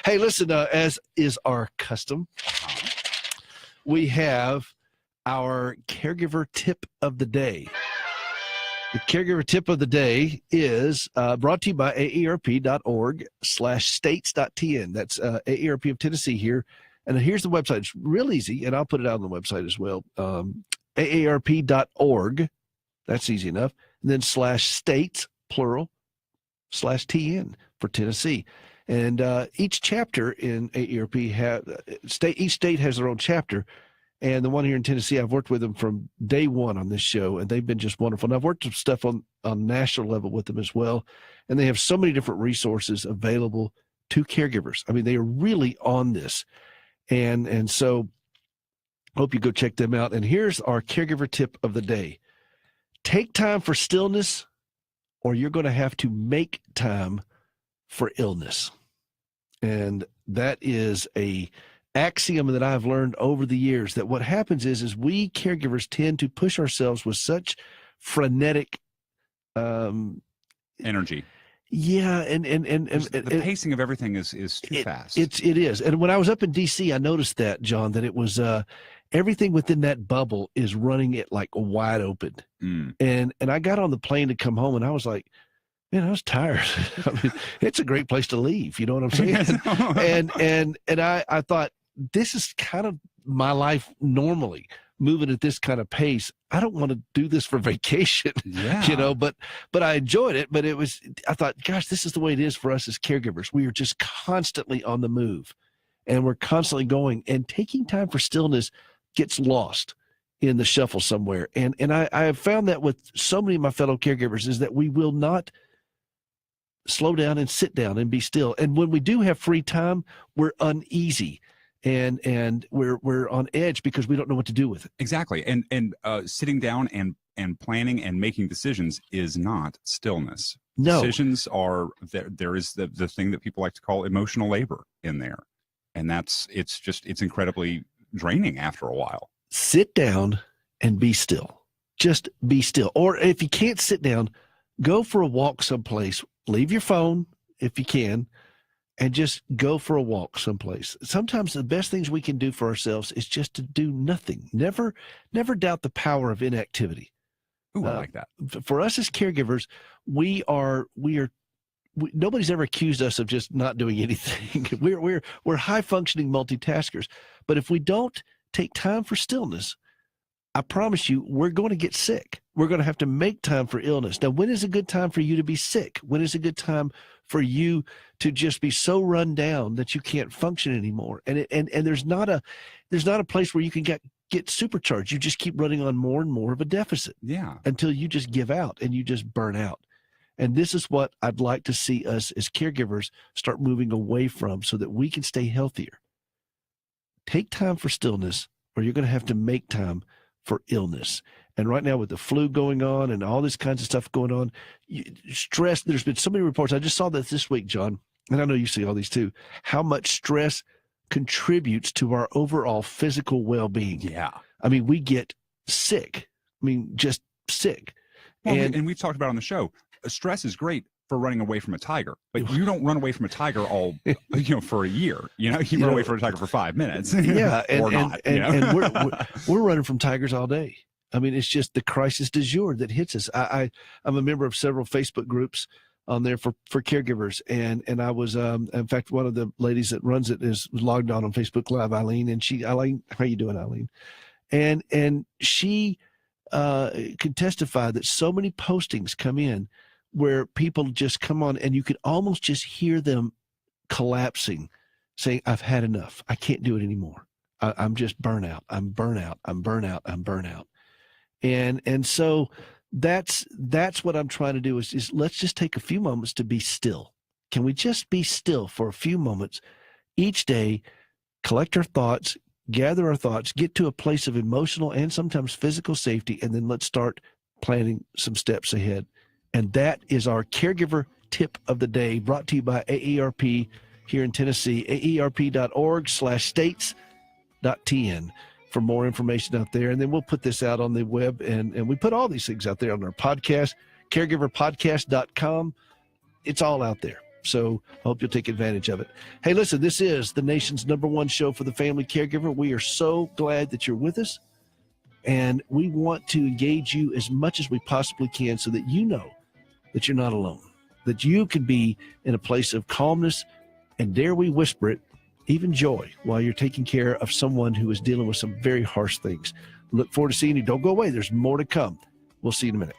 Hey, listen, as is our custom, we have our caregiver tip of the day. The caregiver tip of the day is brought to you by aarp.org/states.tn. That's AARP of Tennessee here. And here's the website. It's real easy, and I'll put it out on the website as well. AARP.org. That's easy enough. And then /states, plural, /TN for Tennessee. And each chapter in AARP, each state has their own chapter. And the one here in Tennessee, I've worked with them from day one on this show, and they've been just wonderful. And I've worked some stuff on national level with them as well. And they have so many different resources available to caregivers. I mean, they are really on this. And so I hope you go check them out. And here's our caregiver tip of the day. Take time for stillness, or you're going to have to make time for illness. And that is a axiom that I've learned over the years, that what happens is we caregivers tend to push ourselves with such frenetic energy. Yeah, and the pacing of everything is too fast. It is. And when I was up in DC, I noticed that, John, that it was everything within that bubble is running it like wide open. And I got on the plane to come home, and I was like, man, I was tired. I mean, it's a great place to leave. You know what I'm saying? and I thought, this is kind of my life normally, moving at this kind of pace. I don't want to do this for vacation, but I enjoyed it. But I thought, gosh, this is the way it is for us as caregivers. We are just constantly on the move, and we're constantly going, and taking time for stillness gets lost in the shuffle somewhere. And I have found that with so many of my fellow caregivers is that we will not slow down and sit down and be still. And when we do have free time, we're uneasy. And we're on edge because we don't know what to do with it. Exactly. And sitting down and planning and making decisions is not stillness. No. Decisions are there is the thing that people like to call emotional labor in there. And it's incredibly draining after a while. Sit down and be still. Just be still. Or if you can't sit down, go for a walk someplace. Leave your phone if you can, and just go for a walk someplace. Sometimes the best things we can do for ourselves is just to do nothing. Never doubt the power of inactivity. Ooh, I like that. For us as caregivers, nobody's ever accused us of just not doing anything. We're high functioning multitaskers. But if we don't take time for stillness, I promise you, we're going to get sick. We're going to have to make time for illness. Now, when is a good time for you to be sick? When is a good time for you to just be so run down that you can't function anymore? And there's not a place where you can get supercharged. You just keep running on more and more of a deficit. Yeah. Until you just give out and you just burn out. And this is what I'd like to see us as caregivers start moving away from, so that we can stay healthier. Take time for stillness, or you're going to have to make time for illness. And right now, with the flu going on and all this kinds of stuff going on, stress, there's been so many reports. I just saw this week, John, and I know you see all these too, how much stress contributes to our overall physical well-being. Yeah. I mean, we get sick. I mean, just sick. Well, and we've talked about on the show, stress is great for running away from a tiger, but you don't run away from a tiger all, for a year. You run away from a tiger for 5 minutes. Yeah, or not. And we're running from tigers all day. I mean, it's just the crisis du jour that hits us. I'm a member of several Facebook groups on there for caregivers, and I was in fact, one of the ladies that runs it was logged on Facebook Live, Eileen, and Eileen, how you doing, Eileen? And she could testify that so many postings come in where people just come on, and you could almost just hear them collapsing, saying, I've had enough. I can't do it anymore. I'm just burnout. I'm burnout. I'm burnout. I'm burnout. And so that's what I'm trying to do is let's just take a few moments to be still. Can we just be still for a few moments each day, collect our thoughts, gather our thoughts, get to a place of emotional and sometimes physical safety, and then let's start planning some steps ahead. And that is our caregiver tip of the day, brought to you by AARP here in Tennessee, aarp.org/states.tn for more information out there. And then we'll put this out on the web, and we put all these things out there on our podcast, caregiverpodcast.com. It's all out there. So I hope you'll take advantage of it. Hey, listen, this is the nation's #1 show for the family caregiver. We are so glad that you're with us, and we want to engage you as much as we possibly can so that you know that you're not alone, that you can be in a place of calmness, and dare we whisper it, even joy, while you're taking care of someone who is dealing with some very harsh things. Look forward to seeing you. Don't go away. There's more to come. We'll see you in a minute.